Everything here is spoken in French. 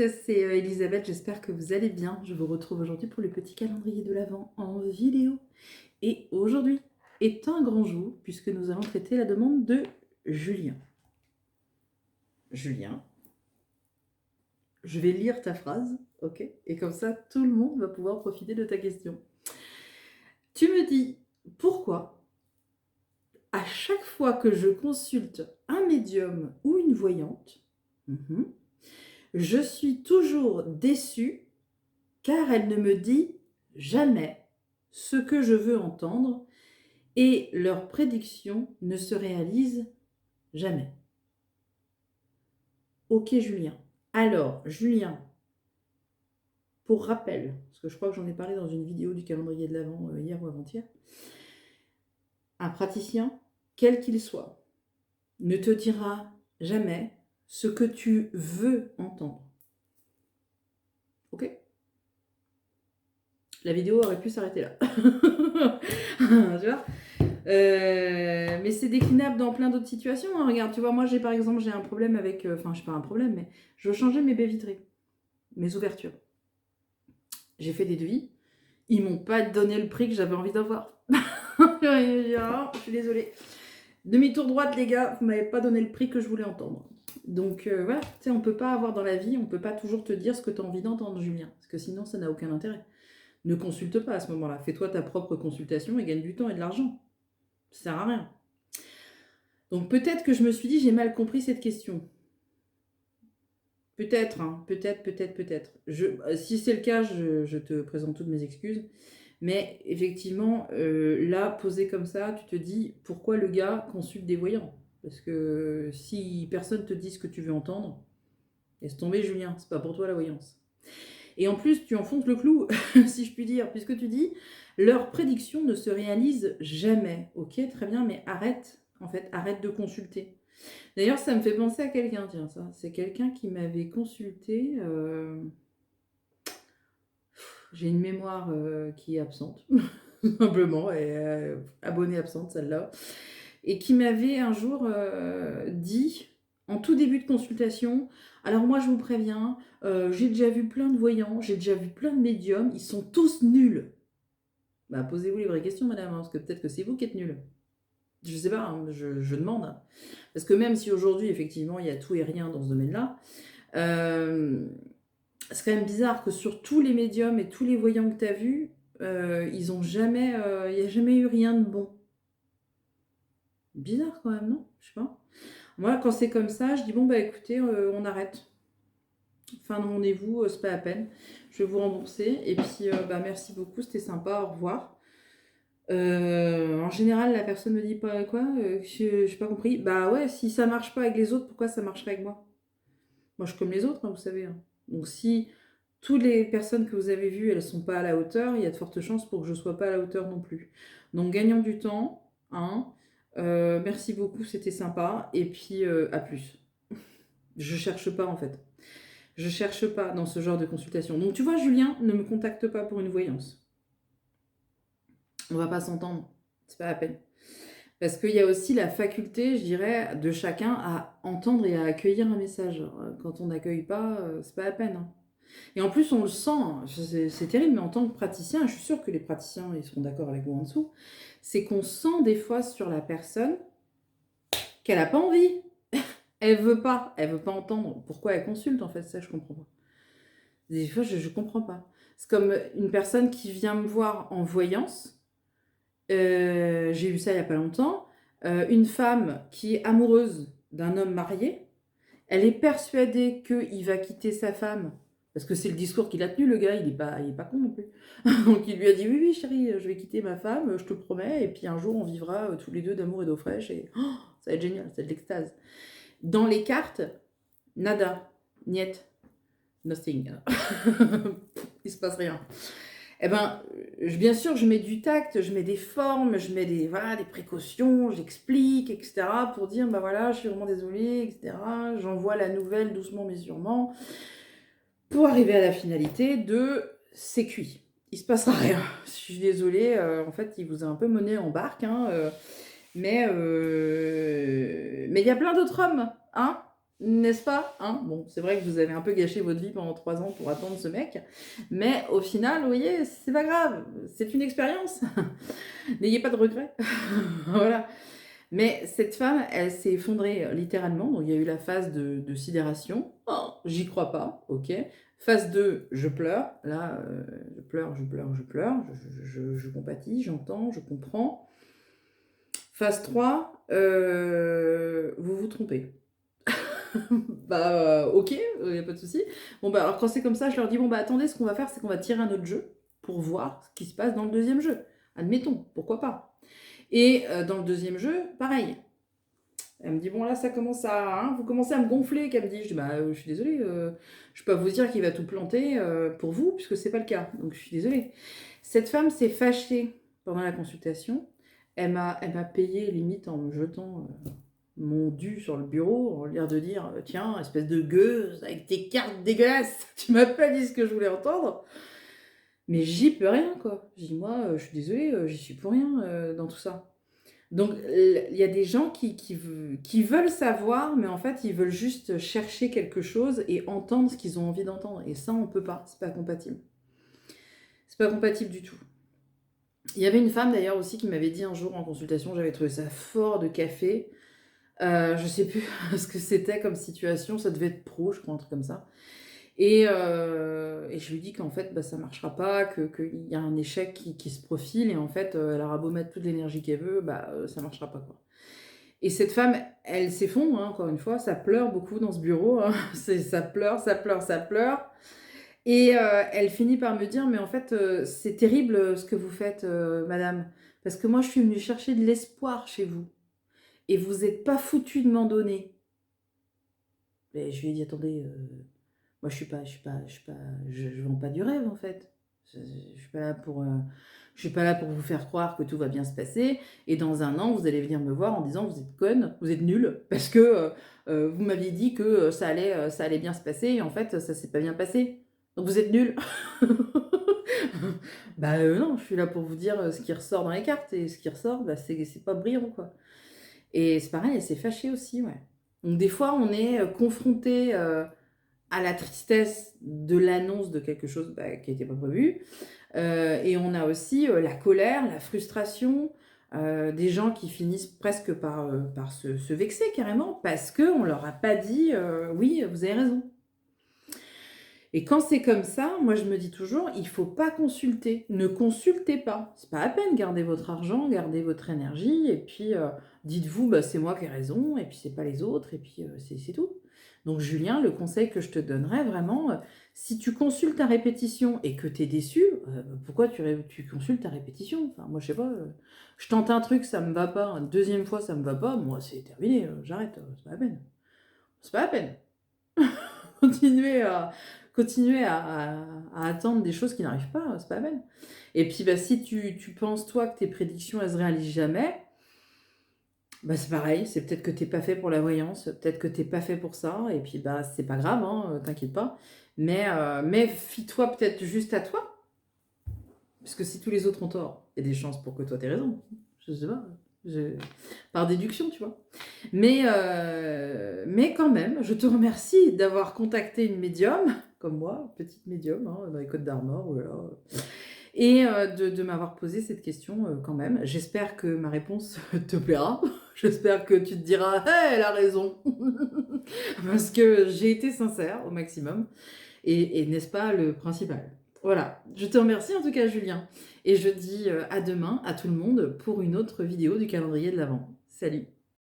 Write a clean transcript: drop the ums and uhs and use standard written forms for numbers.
c'est Elisabeth, j'espère que vous allez bien. Je vous retrouve aujourd'hui pour le petit calendrier de l'Avent en vidéo. Et aujourd'hui est un grand jour puisque nous allons traiter la demande de Julien. Julien, je vais lire ta phrase, ok? Et comme ça, tout le monde va pouvoir profiter de ta question. Tu me dis, pourquoi à chaque fois que je consulte un médium ou une voyante, je suis toujours déçue car elle ne me dit jamais ce que je veux entendre et leurs prédictions ne se réalisent jamais. Ok Julien. Alors Julien, pour rappel, parce que je crois que j'en ai parlé dans une vidéo du calendrier de l'Avent hier ou avant-hier, un praticien, quel qu'il soit, ne te dira jamais ce que tu veux entendre. Ok ? La vidéo aurait pu s'arrêter là. Tu vois ? Mais c'est déclinable dans plein d'autres situations. Hein. Regarde, tu vois, moi par exemple, j'ai un problème avec... Enfin, je n'ai pas un problème, mais je veux changer mes baies vitrées, mes ouvertures. J'ai fait des devis. Ils m'ont pas donné le prix que j'avais envie d'avoir. Je suis désolée. Demi-tour droite, les gars, vous m'avez pas donné le prix que je voulais entendre. Donc voilà, tu sais, on peut pas avoir dans la vie, on peut pas toujours te dire ce que tu as envie d'entendre, Julien. Parce que sinon, ça n'a aucun intérêt. Ne consulte pas à ce moment-là. Fais-toi ta propre consultation et gagne du temps et de l'argent. Ça sert à rien. Donc peut-être que je me suis dit, j'ai mal compris cette question. Peut-être, hein, peut-être. Si c'est le cas, je te présente toutes mes excuses. Mais effectivement, là, posé comme ça, tu te dis, pourquoi le gars consulte des voyants? Parce que si personne te dit ce que tu veux entendre, laisse tomber Julien, c'est pas pour toi la voyance. Et en plus, tu enfonces le clou, si je puis dire, puisque tu dis, leurs prédictions ne se réalisent jamais. Ok, très bien, mais arrête de consulter. D'ailleurs, ça me fait penser à quelqu'un, tiens, ça. C'est quelqu'un qui m'avait consulté. J'ai une mémoire qui est absente, simplement, et abonnée absente, celle-là. Et qui m'avait un jour dit, en tout début de consultation, alors moi je vous préviens, j'ai déjà vu plein de voyants, j'ai déjà vu plein de médiums, ils sont tous nuls. Bah posez-vous les vraies questions, madame, hein, parce que peut-être que c'est vous qui êtes nuls. Je sais pas, hein, je demande. Hein. Parce que même si aujourd'hui, effectivement, il y a tout et rien dans ce domaine-là, c'est quand même bizarre que sur tous les médiums et tous les voyants que tu as vus, ils ont jamais, il n'y a jamais eu rien de bon. Bizarre quand même, non? Je sais pas. Moi, quand c'est comme ça, je dis bon, bah écoutez, on arrête. Fin de rendez-vous, c'est pas la peine. Je vais vous rembourser. Et puis, bah merci beaucoup, c'était sympa, au revoir. En général, la personne me dit pas quoi, j'ai pas compris. Bah ouais, si ça marche pas avec les autres, pourquoi ça marcherait avec moi? Moi, je suis comme les autres, hein, vous savez. Hein. Donc si toutes les personnes que vous avez vues, elles sont pas à la hauteur, il y a de fortes chances pour que je sois pas à la hauteur non plus. Donc gagnons du temps, hein. Merci beaucoup, c'était sympa. Et puis à plus. Je cherche pas en fait. Je cherche pas dans ce genre de consultation. Donc tu vois, Julien, ne me contacte pas pour une voyance. On va pas s'entendre. C'est pas la peine. Parce qu'il y a aussi la faculté, je dirais, de chacun à entendre et à accueillir un message. Quand on n'accueille pas, c'est pas la peine. Hein. Et en plus, on le sent, hein. C'est terrible, mais en tant que praticien, je suis sûre que les praticiens ils seront d'accord avec moi en dessous, c'est qu'on sent des fois sur la personne qu'elle n'a pas envie. Elle veut pas entendre. Pourquoi elle consulte en fait, ça je comprends pas. Des fois, je comprends pas. C'est comme une personne qui vient me voir en voyance. J'ai vu ça il y a pas longtemps. Une femme qui est amoureuse d'un homme marié, elle est persuadée qu'il va quitter sa femme. Parce que c'est le discours qu'il a tenu, le gars, il est pas con non plus. Donc il lui a dit oui, oui, chérie, je vais quitter ma femme, je te promets, et puis un jour on vivra tous les deux d'amour et d'eau fraîche, et oh, ça va être génial, c'est de l'extase. Dans les cartes, nada, niet, nothing. Il se passe rien. Eh ben, bien sûr, je mets du tact, je mets des formes, je mets des précautions, j'explique, etc. pour dire, bah voilà, je suis vraiment désolée, etc. J'envoie la nouvelle doucement mais sûrement pour arriver à la finalité de c'est cuit. Il se passera rien. Je suis désolée, en fait, il vous a un peu mené en barque, hein, mais il y a plein d'autres hommes, hein. N'est-ce pas, hein? Bon, c'est vrai que vous avez un peu gâché votre vie pendant 3 ans pour attendre ce mec, mais au final, vous voyez, c'est pas grave, c'est une expérience. N'ayez pas de regrets. Voilà. Mais cette femme, elle s'est effondrée, littéralement. Donc il y a eu la phase de sidération. «Oh, j'y crois pas», OK. Phase 2, je pleure. Là, je pleure, je pleure, je pleure. Je compatis, j'entends, je comprends. Phase 3, vous vous trompez. Bah, OK, y a pas de souci. Bon, bah, alors quand c'est comme ça, je leur dis: «Bon, bah, attendez, ce qu'on va faire, c'est qu'on va tirer un autre jeu pour voir ce qui se passe dans le deuxième jeu». Admettons, pourquoi pas? Et dans le deuxième jeu, pareil. Elle me dit: «Bon, là, ça commence à hein, vous commencez à me gonfler», qu'elle me dit. Je dis: «Bah, je suis désolée, je peux pas vous dire qu'il va tout planter, pour vous, puisque c'est pas le cas. Donc je suis désolée». Cette femme s'est fâchée pendant la consultation. Elle m'a payé limite en me jetant, mon dû sur le bureau, en l'air de dire: «Tiens, espèce de gueuse avec tes cartes dégueulasses, tu m'as pas dit ce que je voulais entendre». Mais j'y peux rien, quoi. Je dis: «Moi, je suis désolée, j'y suis pour rien, dans tout ça». Donc il y a des gens qui veulent savoir, mais en fait, ils veulent juste chercher quelque chose et entendre ce qu'ils ont envie d'entendre et ça, on peut pas, c'est pas compatible. C'est pas compatible du tout. Il y avait une femme d'ailleurs aussi qui m'avait dit un jour en consultation, j'avais trouvé ça fort de café, je sais plus ce que c'était comme situation, ça devait être pro, je crois, un truc comme ça. Et je lui dis qu'en fait, bah, ça marchera pas, qu'il y a un échec qui se profile et en fait, elle aura beau mettre toute l'énergie qu'elle veut, bah, ça marchera pas, quoi. Et cette femme, elle s'effondre, hein, encore une fois, ça pleure beaucoup dans ce bureau, hein. Ça pleure, ça pleure, ça pleure. Et elle finit par me dire: «Mais en fait, c'est terrible, ce que vous faites, madame, parce que moi je suis venue chercher de l'espoir chez vous et vous êtes pas foutue de m'en donner». Et je lui ai dit: «Attendez, moi je vends pas du rêve en fait. Je suis pas là pour, je suis pas là pour vous faire croire que tout va bien se passer et dans 1 an, vous allez venir me voir en disant: "Vous êtes conne, vous êtes nulle parce que, vous m'aviez dit que, ça allait bien se passer et en fait, ça s'est pas bien passé. Donc vous êtes nulle"». Bah, non, je suis là pour vous dire, ce qui ressort dans les cartes et ce qui ressort, bah, c'est pas brillant, quoi. Et c'est pareil, elle s'est fâchée aussi, ouais. Donc des fois, on est, confronté, à la tristesse de l'annonce de quelque chose, bah, qui n'était pas prévu. Et on a aussi, la colère, la frustration, des gens qui finissent presque par se vexer carrément parce qu'on leur a pas dit, «Oui, vous avez raison». Et quand c'est comme ça, moi je me dis toujours: «Il faut pas consulter, ne consultez pas. C'est pas la peine, gardez votre argent, gardez votre énergie et puis, dites-vous: "Bah, c'est moi qui ai raison et puis c'est pas les autres" et puis, c'est tout». Donc Julien, le conseil que je te donnerais vraiment, si tu consultes à répétition et que tu es déçu, pourquoi tu consultes à répétition? Enfin moi je sais pas, je tente un truc, ça me va pas, une 2e fois ça me va pas, moi c'est terminé, j'arrête, c'est pas la peine. C'est pas la peine. Continuer à continuer à attendre des choses qui n'arrivent pas, c'est pas la peine. Et puis, bah, si tu penses toi que tes prédictions, elles se réalisent jamais, bah, c'est pareil, c'est peut-être que tu es pas fait pour la voyance, peut-être que tu es pas fait pour ça et puis, bah, c'est pas grave, hein, t'inquiète pas. Mais fie-toi peut-être juste à toi, parce que si tous les autres ont tort, il y a des chances pour que toi tu aies raison. Je sais pas, je par déduction, tu vois? Mais quand même, je te remercie d'avoir contacté une médium, comme moi, petite médium, hein, dans les Côtes-d'Armor, oh là là, et de m'avoir posé cette question, quand même. J'espère que ma réponse te plaira. J'espère que tu te diras: «Eh, elle a raison!» Parce que j'ai été sincère au maximum et n'est-ce pas le principal? Voilà, je te remercie en tout cas Julien et je dis, à demain à tout le monde pour une autre vidéo du calendrier de l'avent. Salut!